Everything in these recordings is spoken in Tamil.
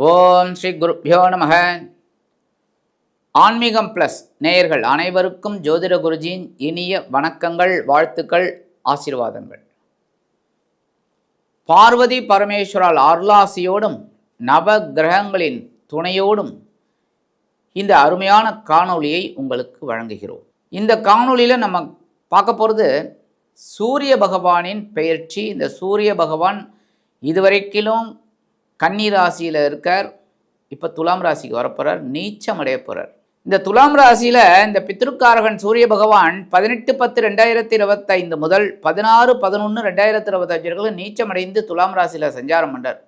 ஓம் ஸ்ரீ குருப்யோ நமக. ஆன்மீகம் பிளஸ் நேயர்கள் அனைவருக்கும் ஜோதிட குருஜியின் இனிய வணக்கங்கள், வாழ்த்துக்கள், ஆசீர்வாதங்கள். பார்வதி பரமேஸ்வரால் அருளாசியோடும் நவ கிரகங்களின் துணையோடும் இந்த அருமையான காணொளியை உங்களுக்கு வழங்குகிறோம். இந்த காணொளியில் நம்ம பார்க்க போகிறது சூரிய பகவானின் பெயர்ச்சி. இந்த சூரிய பகவான் இதுவரைக்கிலும் கன்னி ராசியில் இருக்கார். இப்போ துலாம் ராசிக்கு வரப்போகிறார், நீச்சம் அடைய போகிறார். இந்த துலாம் ராசியில் இந்த பித்ருக்காரகன் சூரிய பகவான் 18/10/2025 முதல் 16/11/2025 நீச்சம் அடைந்து துலாம் ராசியில் சஞ்சாரம் பண்ணுறார்.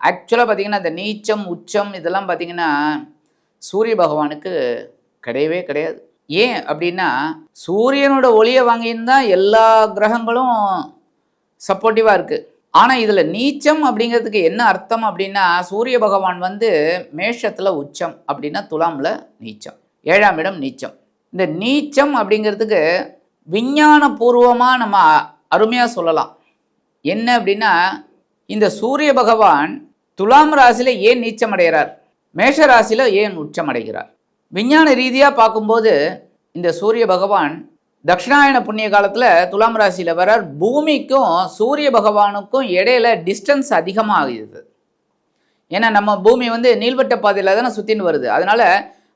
ஆக்சுவலாக பார்த்திங்கன்னா இந்த நீச்சம் உச்சம் இதெல்லாம் பார்த்திங்கன்னா சூரிய பகவானுக்கு கிடையவே கிடையாது. ஏன் அப்படின்னா சூரியனோட ஒளியை வாங்கியிருந்தால் எல்லா கிரகங்களும் சப்போர்ட்டிவாக இருக்குது. ஆனால் இதில் நீச்சம் அப்படிங்கிறதுக்கு என்ன அர்த்தம் அப்படின்னா சூரிய பகவான் மேஷத்தில் உச்சம் அப்படின்னா துலாமில் நீச்சம், 7ஆம் இடம் நீச்சம். இந்த நீச்சம் அப்படிங்கிறதுக்கு விஞ்ஞான பூர்வமாக நம்ம அருமையாக சொல்லலாம். என்ன அப்படின்னா இந்த சூரிய பகவான் துலாம் ராசியில் ஏன் நீச்சம் அடைகிறார், மேஷ ராசியில் ஏன் உச்சம் அடைகிறார்? விஞ்ஞான ரீதியாக பார்க்கும்போது இந்த சூரிய பகவான் தட்சிணாயன புண்ணிய காலத்தில் துலாம் ராசியில் வரார். பூமிக்கும் சூரிய பகவானுக்கும் இடையில டிஸ்டன்ஸ் அதிகமாகுது. ஏன்னா நம்ம பூமி நீள்வட்ட பாதையில் தானே சுற்றின்னு வருது. அதனால்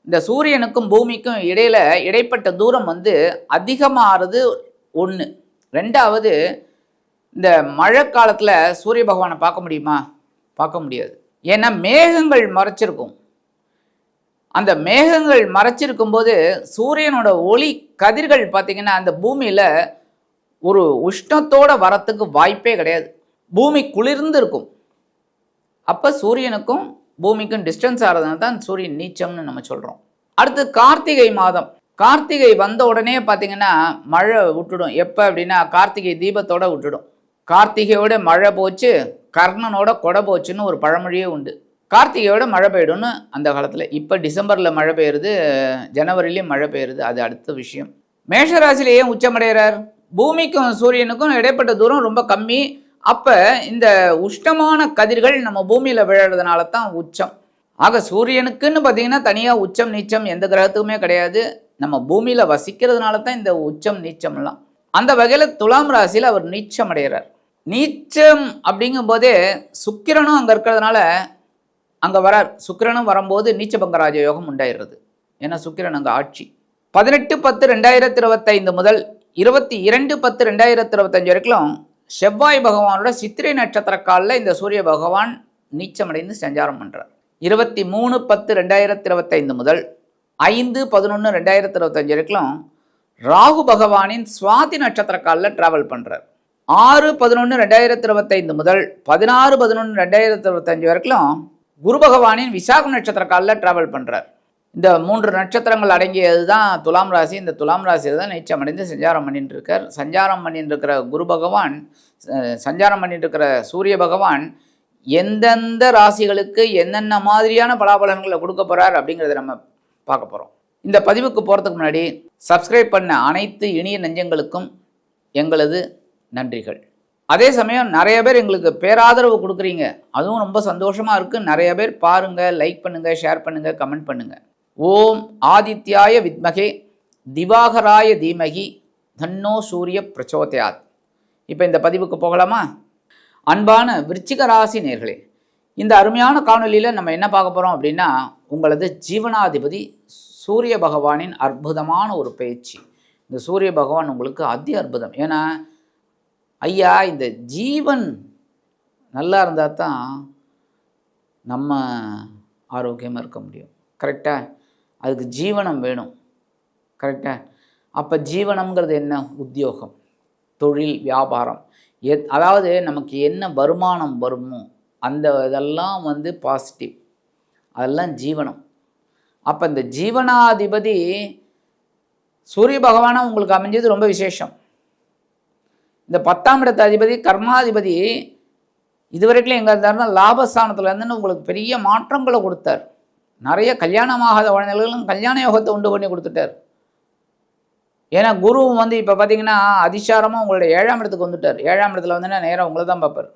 இந்த சூரியனுக்கும் பூமிக்கும் இடையில இடைப்பட்ட தூரம் அதிகமாகிறது ஒன்று. ரெண்டாவது, இந்த மழை காலத்தில் சூரிய பகவானை பார்க்க முடியுமா? பார்க்க முடியாது. ஏன்னா மேகங்கள் மறைச்சிருக்கும். அந்த மேகங்கள் மறைச்சிருக்கும் போது சூரியனோட ஒளி கதிர்கள் பார்த்திங்கன்னா அந்த பூமியில் ஒரு உஷ்ணத்தோடு வரத்துக்கு வாய்ப்பே கிடையாது. பூமி குளிர்ந்து இருக்கும். அப்போ சூரியனுக்கும் பூமிக்கும் டிஸ்டன்ஸ் ஆகிறதுனால தான் சூரியன் நீச்சம்னு நம்ம சொல்கிறோம். அடுத்து கார்த்திகை மாதம். கார்த்திகை வந்த உடனே பார்த்திங்கன்னா மழை விட்டுடும். எப்போ அப்படின்னா கார்த்திகை தீபத்தோடு விட்டுடும். கார்த்திகையோட மழை போச்சு, கர்ணனோட கொடை போச்சுன்னு ஒரு பழமொழியே உண்டு. கார்த்திகையோட மழை பெய்யும்னு அந்த காலத்தில். இப்போ டிசம்பரில் மழை பெய்யுறது, ஜனவரிலையும் மழை பெய்யுறது, அது அடுத்த விஷயம். மேஷராசியில் ஏன் உச்சமடைகிறார்? பூமிக்கும் சூரியனுக்கும் இடைப்பட்ட தூரம் ரொம்ப கம்மி. அப்போ இந்த உஷ்ணமான கதிர்கள் நம்ம பூமியில் விழுறதுனால தான் உச்சம். ஆக சூரியனுக்குன்னு பார்த்தீங்கன்னா தனியாக உச்சம் நீச்சம் எந்த கிரகத்துக்குமே கிடையாது. நம்ம பூமியில் வசிக்கிறதுனால தான் இந்த உச்சம் நீச்சம்லாம். அந்த வகையில் துலாம் ராசியில் அவர் நீச்சம் அடைகிறார். நீச்சம் அப்படிங்கும் போதே சுக்கிரனும் அங்கே இருக்கிறதுனால அங்கே வரார். சுக்கிரனும் வரும்போது நீச்சபங்கராஜ யோகம் உண்டாயிடுறது. ஏன்னா சுக்கிரன் அங்கே ஆட்சி. 18/10/2025 முதல் 22/10/2025 வரைக்கும் செவ்வாய் பகவானோட சித்திரை நட்சத்திர காலில் இந்த சூரிய பகவான் நீச்சமடைந்து சஞ்சாரம் பண்ணுறார். 23/10/2025 முதல் 5/11/2025 வரைக்கும் ராகு பகவானின் சுவாதி நட்சத்திர காலில் டிராவல் பண்ணுறார். 6/11/2025 முதல் 16/11/2025 வரைக்கும் குரு பகவானின் விசாக நட்சத்திர காலில் டிராவல் பண்ணுறார். இந்த 3 நட்சத்திரங்கள் அடங்கியது தான் துலாம் ராசி. இந்த துலாம் ராசியில் தான் நீச்சம் அடைந்து சஞ்சாரம் பண்ணிட்டு இருக்கார். சஞ்சாரம் பண்ணிட்டு இருக்கிற குரு பகவான், சஞ்சாரம் பண்ணிட்டு இருக்கிற சூரிய பகவான் எந்தெந்த ராசிகளுக்கு என்னென்ன மாதிரியான பலாபலன்களை கொடுக்க போகிறார் அப்படிங்கிறத நம்ம பார்க்க போகிறோம். இந்த பதிவுக்கு போகிறதுக்கு முன்னாடி சப்ஸ்கிரைப் பண்ண அனைத்து இனிய நெஞ்சங்களுக்கும் எங்களது நன்றிகள். அதே சமயம் நிறைய பேர் எங்களுக்கு பேராதரவு கொடுக்குறீங்க, அதுவும் ரொம்ப சந்தோஷமாக இருக்குது. நிறைய பேர் பாருங்கள், லைக் பண்ணுங்கள், ஷேர் பண்ணுங்கள், கமெண்ட் பண்ணுங்கள். ஓம் ஆதித்யாய வித்மகே திவாகராய தீமகி தன்னோ சூரிய பிரச்சோதயாத். இப்போ இந்த பதிவுக்கு போகலாமா? அன்பான விருச்சிக ராசி நேர்களே, இந்த அருமையான காணொலியில் நம்ம என்ன பார்க்க போகிறோம் அப்படின்னா உங்களது ஜீவனாதிபதி சூரிய பகவானின் அற்புதமான ஒரு பேச்சு. இந்த சூரிய பகவான் உங்களுக்கு அதி அற்புதம். ஏன்னா ஐயா, இந்த ஜீவன் நல்லா இருந்தால் தான் நம்ம ஆரோக்கியமாக இருக்க முடியும். கரெக்டாக? அதுக்கு ஜீவனம் வேணும். கரெக்டாக? அப்போ ஜீவனம்ங்கிறது என்ன? உத்தியோகம், தொழில், வியாபாரம், அதாவது நமக்கு என்ன வருமானம் வருமோ அந்த இதெல்லாம் பாசிட்டிவ், அதெல்லாம் ஜீவனம். அப்போ இந்த ஜீவனாதிபதி சூரிய பகவானாக உங்களுக்கு அமைஞ்சது ரொம்ப விசேஷம். இந்த 10ஆம் இடத்து அதிபதி கர்மாதிபதி இதுவரைக்கும் எங்கே இருந்தாருன்னா லாபஸ்தானத்தில் இருந்துன்னு உங்களுக்கு பெரிய மாற்றங்களை கொடுத்தார். நிறைய கல்யாணமாகாத குழந்தைகளும் கல்யாண யோகத்தை உண்டு பண்ணி கொடுத்துட்டார். ஏன்னா குருவும் இப்போ பார்த்தீங்கன்னா அதிசாரமாக உங்களுடைய 7ஆம் இடத்துக்கு வந்துட்டார். 7ஆம் இடத்துல நேராக உங்களை தான் பார்ப்பார்.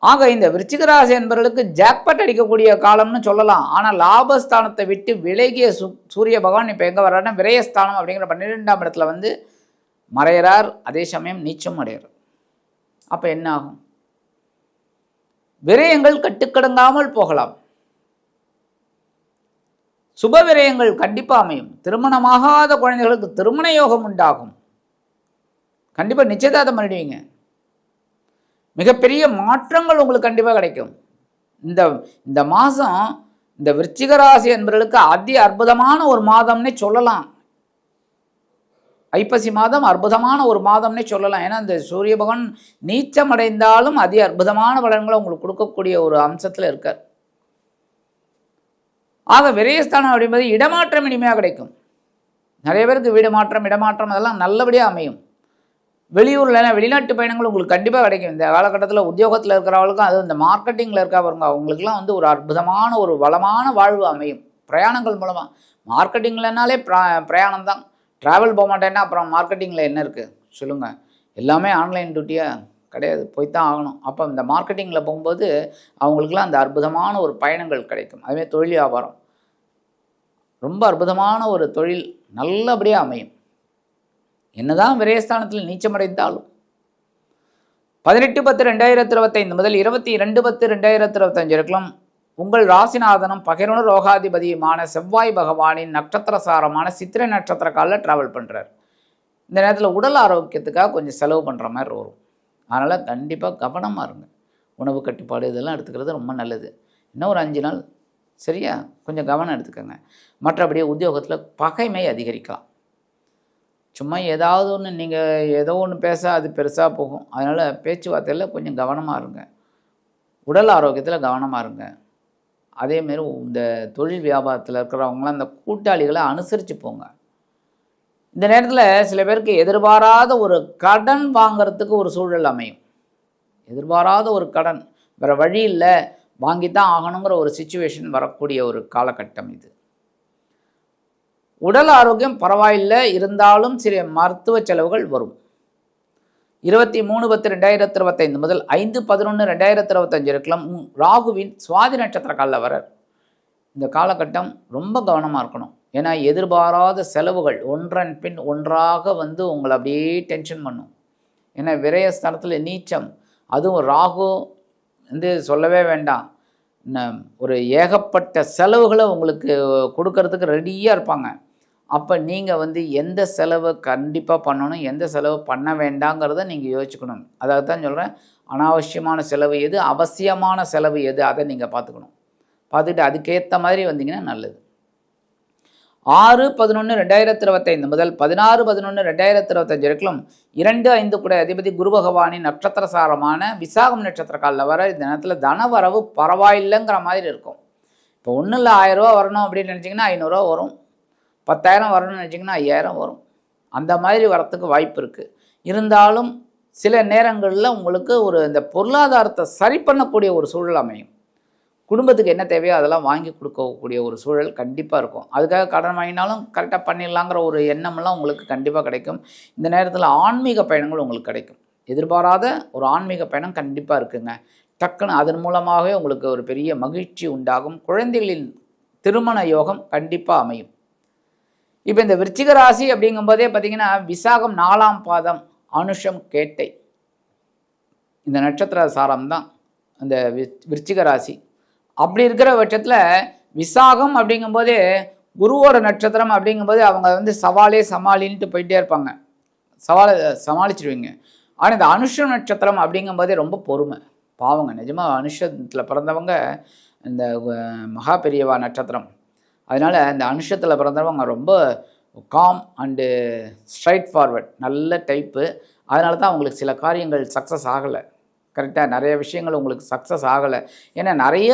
ஆக இந்த விருச்சிக ராசி என்பவர்களுக்கு ஜாக்பாட் அடிக்கக்கூடிய காலம்னு சொல்லலாம். ஆனால் லாபஸ்தானத்தை விட்டு விலகிய சூரிய பகவான் இப்போ எங்கே வர்றாருன்னா விரயஸ்தானம் அப்படிங்கிற 12ஆம் இடத்துல வந்து மறையிறார். அதே சமயம் நீச்சம் அடைகிறார். அப்போ என்ன ஆகும்? விரயங்கள் கட்டுக்கடங்காமல் போகலாம். சுப விரயங்கள் கண்டிப்பாக அமையும். திருமணமாகாத குழந்தைகளுக்கு திருமண யோகம் உண்டாகும். கண்டிப்பாக நிச்சயதார்த்தம் பண்ணிடுவீங்க. மிகப்பெரிய மாற்றங்கள் உங்களுக்கு கண்டிப்பாக கிடைக்கும். இந்த மாதம் இந்த விருச்சிக ராசி என்பவர்களுக்கு அதி அற்புதமான ஒரு மாதம்னே சொல்லலாம். ஐப்பசி மாதம் அற்புதமான ஒரு மாதம்னே சொல்லலாம். ஏன்னா இந்த சூரிய பகவான் நீச்சம் அடைந்தாலும் அதி அற்புதமான பலன்களை உங்களுக்கு கொடுக்கக்கூடிய ஒரு அம்சத்தில் இருக்கார். ஆக விரயஸ்தானம் அப்படின்பது இடமாற்றம் இனிமையாக கிடைக்கும். நிறைய பேருக்கு வீடு மாற்றம், இடமாற்றம் அதெல்லாம் நல்லபடியாக அமையும். வெளியூரில் வெளிநாட்டு பயணங்கள் உங்களுக்கு கண்டிப்பாக கிடைக்கும். இந்த காலகட்டத்தில் உத்தியோகத்தில் இருக்கிறவங்களுக்கும், அது இந்த மார்க்கெட்டிங்கில் இருக்கவங்க அவங்களுக்குலாம் வந்து ஒரு அற்புதமான ஒரு வளமான வாழ்வு அமையும் பிரயாணங்கள் மூலமாக. மார்க்கெட்டிங்லனாலே பிரயாணம் தான். ட்ராவல் போக மாட்டேன்னா அப்புறம் மார்க்கெட்டிங்கில் என்ன இருக்குது சொல்லுங்கள்? எல்லாமே ஆன்லைன் டியூட்டியாக கிடையாது, போய்த்தான் ஆகணும். அப்போ இந்த மார்க்கெட்டிங்கில் போகும்போது அவங்களுக்குலாம் அந்த அற்புதமான ஒரு பயணங்கள் கிடைக்கும். அதுமாதிரி தொழில் வியாபாரம் ரொம்ப அற்புதமான ஒரு தொழில் நல்லபடியாக அமையும். என்னதான் விரயஸ்தானத்தில் நீச்சமடைந்தாலும் 18/10/2025 முதல் 22/10/2025 இருக்கலாம் உங்கள் ராசிநாதனும் பகிர்ண ரோகாதிபதியுமான செவ்வாய் பகவானின் நட்சத்திர சாரமான சித்திரை நட்சத்திர காலில் ட்ராவல் பண்ணுறார். இந்த நேரத்தில் உடல் ஆரோக்கியத்துக்காக கொஞ்சம் செலவு பண்ணுற மாதிரி வரும். அதனால் கண்டிப்பாக கவனமாக இருங்க. உணவு கட்டுப்பாடு இதெல்லாம் எடுத்துக்கிறது ரொம்ப நல்லது. இன்னும் ஒரு 5 நாள் சரியா கொஞ்சம் கவனம் எடுத்துக்கோங்க. மற்றபடி உத்தியோகத்தில் பகைமை அதிகரிக்கலாம். சும்மா ஏதாவது ஒன்று நீங்கள் ஏதோ ஒன்று பேச அது பெருசாக போகும். அதனால் பேச்சுவார்த்தையில் கொஞ்சம் கவனமாக இருங்க. உடல் ஆரோக்கியத்தில் கவனமாக இருங்க. அதேமாரி இந்த தொழில் வியாபாரத்தில் இருக்கிறவங்களாம் அந்த கூட்டாளிகளை அனுசரித்து போங்க. இந்த நேரத்தில் சில பேருக்கு எதிர்பாராத ஒரு கடன் வாங்கிறதுக்கு ஒரு சூழல் அமையும். எதிர்பாராத ஒரு கடன், வேறு வழி இல்லை, வாங்கித்தான் ஆகணுங்கிற ஒரு சிச்சுவேஷன் வரக்கூடிய ஒரு காலகட்டம் இது. உடல் ஆரோக்கியம் பரவாயில்லை, இருந்தாலும் சில மருத்துவ செலவுகள் வரும். 23/10/2025 முதல் 5/11/2025 இருக்கலாம் ராகுவின் சுவாதி நட்சத்திர காலில் வர இந்த காலகட்டம் ரொம்ப கவனமாக இருக்கணும். ஏன்னா எதிர்பாராத செலவுகள் ஒன்றன் பின் ஒன்றாக வந்து உங்களை அப்படியே டென்ஷன் பண்ணும். ஏன்னா விரயஸ்தானத்தில் நீச்சம், அதுவும் ராகு வந்து சொல்லவே வேண்டாம். ஒரு ஏகப்பட்ட செலவுகளை உங்களுக்கு கொடுக்கறதுக்கு ரெடியாக இருப்பாங்க. அப்போ நீங்கள் வந்து எந்த செலவு கண்டிப்பாக பண்ணணும், எந்த செலவு பண்ண வேண்டாங்கிறத நீங்கள் யோசிச்சுக்கணும். அதாவது தான் சொல்கிறேன், அனாவசியமான செலவு எது, அவசியமான செலவு எது, அதை நீங்கள் பார்த்துக்கணும். பார்த்துக்கிட்டு அதுக்கேற்ற மாதிரி வந்தீங்கன்னா நல்லது. 6/11/2025 முதல் 16/11/2025 இருக்கலாம் 2-5 கூட அதிபதி குரு பகவானின் நட்சத்திர சாரமான விசாகம் நட்சத்திர காலில் வர இந்த நேரத்தில் தனவரவு பரவாயில்லைங்கிற மாதிரி இருக்கும். இப்போ ஒன்றும் இல்லை 1000 ரூபா வரணும் அப்படின்னு நினச்சிங்கன்னா 500 ரூபா வரும். 10,000 வரணும்னு நினச்சிங்கன்னா 5000 வரும். அந்த மாதிரி வரத்துக்கு வாய்ப்பு இருக்குது. இருந்தாலும் சில நேரங்களில் உங்களுக்கு ஒரு இந்த பொருளாதாரத்தை சரி பண்ணக்கூடிய ஒரு சூழல் அமையும். குடும்பத்துக்கு என்ன தேவையோ அதெல்லாம் வாங்கி கொடுக்கக்கூடிய ஒரு சூழல் கண்டிப்பாக இருக்கும். அதுக்காக கடன் வாங்கினாலும் கரெக்டாக பண்ணிடலாங்கிற ஒரு எண்ணமெல்லாம் உங்களுக்கு கண்டிப்பாக கிடைக்கும். இந்த நேரத்தில் ஆன்மீக பயணங்கள் உங்களுக்கு கிடைக்கும். எதிர்பாராத ஒரு ஆன்மீக பயணம் கண்டிப்பாக இருக்குங்க. டக்குன்னு அதன் மூலமாகவே உங்களுக்கு ஒரு பெரிய மகிழ்ச்சி உண்டாகும். குழந்தைகளின் திருமண யோகம் கண்டிப்பாக அமையும். இப்போ இந்த விருச்சிக ராசி அப்படிங்கும்போதே பார்த்தீங்கன்னா விசாகம் 4ஆம் பாதம், அனுஷம், கேட்டை இந்த நட்சத்திர சாரம்தான் அந்த விருச்சிக ராசி. அப்படி இருக்கிற பட்சத்தில் விசாகம் அப்படிங்கும்போதே குருவோட நட்சத்திரம் அப்படிங்கும்போது அவங்க வந்து சமாளின்ட்டு போயிட்டே இருப்பாங்க. சமாளிச்சிடுவீங்க. ஆனால் இந்த அனுஷம் நட்சத்திரம் அப்படிங்கும்போதே ரொம்ப பொறுமை. பாவங்க, நிஜமாக அனுஷத்தில் பிறந்தவங்க இந்த மகா பெரியவா நட்சத்திரம். அதனால் இந்த அனுஷத்தில் பிறந்தவங்க ரொம்ப காம் அண்டு ஸ்ட்ரைட் ஃபார்வர்ட் நல்ல டைப்பு. அதனால தான் அவங்களுக்கு சில காரியங்கள் சக்ஸஸ் ஆகலை. கரெக்டாக நிறைய விஷயங்கள் உங்களுக்கு சக்ஸஸ் ஆகலை. ஏன்னா நிறைய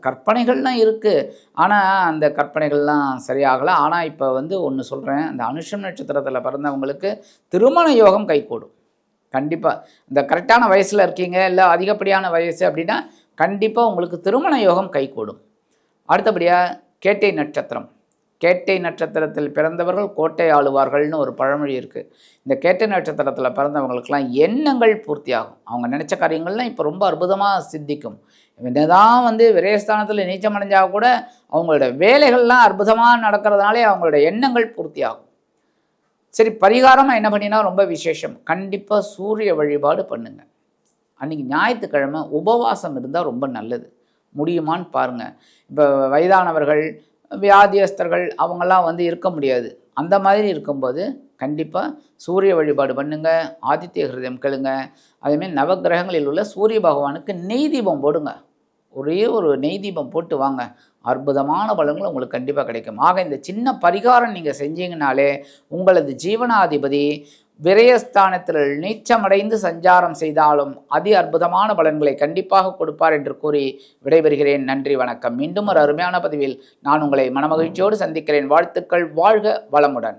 கற்பனைகள்லாம் இருக்குது, ஆனால் அந்த கற்பனைகள்லாம் சரியாகலை. ஆனால் இப்போ வந்து ஒன்று சொல்கிறேன், அந்த அனுஷம் நட்சத்திரத்தில் பிறந்தவங்களுக்கு திருமண யோகம் கைகூடும். கண்டிப்பாக இந்த கரெக்டான வயசில் இருக்கீங்க, இல்லை அதிகப்படியான வயசு அப்படின்னா கண்டிப்பாக உங்களுக்கு திருமண யோகம் கைகூடும். அடுத்தபடியாக கேட்டை நட்சத்திரம் கேட்டை நட்சத்திரத்தில் பிறந்தவர்கள் கோட்டை ஆளுவார்கள்னு ஒரு பழமொழி இருக்குது. இந்த கேட்டை நட்சத்திரத்தில் பிறந்தவங்களுக்கெல்லாம் எண்ணங்கள் பூர்த்தியாகும். அவங்க நினச்ச காரியங்கள்லாம் இப்போ ரொம்ப அற்புதமாக சித்திக்கும். என்னதான் விரயஸ்தானத்தில் நீச்சம் அடைஞ்சால் கூட அவங்களோட வேலைகள்லாம் அற்புதமாக நடக்கிறதுனாலே அவங்களோட எண்ணங்கள் பூர்த்தியாகும். சரி, பரிகாரமாக என்ன பண்ணினா ரொம்ப விசேஷம், கண்டிப்பாக சூரிய வழிபாடு பண்ணுங்க. அன்றைக்கி ஞாயிற்றுக்கிழமை உபவாசம் இருந்தால் ரொம்ப நல்லது. முடியுமான்னு பாருங்கள். இப்போ வயதானவர்கள், வியாதியஸ்தர்கள் அவங்கெல்லாம் இருக்க முடியாது. அந்த மாதிரி இருக்கும்போது கண்டிப்பாக சூரிய வழிபாடு பண்ணுங்க, ஆதித்ய ஹிருதயம் கேளுங்க. அதேமாதிரி நவகிரகங்களில் உள்ள சூரிய பகவானுக்கு நெய் தீபம் போடுங்க. ஒரே ஒரு நெய் தீபம் போட்டு வாங்க, அற்புதமான பலன்கள் உங்களுக்கு கண்டிப்பாக கிடைக்கும். ஆக இந்த சின்ன பரிகாரம் நீங்கள் செஞ்சீங்கனாலே உங்களது ஜீவனாதிபதி விரயஸ்தானத்தில் நீச்சமடைந்து சஞ்சாரம் செய்தாலும் அதி அற்புதமான பலன்களை கண்டிப்பாக கொடுப்பார் என்று கூறி விடைபெறுகிறேன். நன்றி, வணக்கம். மீண்டும் ஒரு அருமையான பதிவில் நான் உங்களை மனமகிழ்ச்சியோடு சந்திக்கிறேன். வாழ்த்துக்கள். வாழ்க வளமுடன்.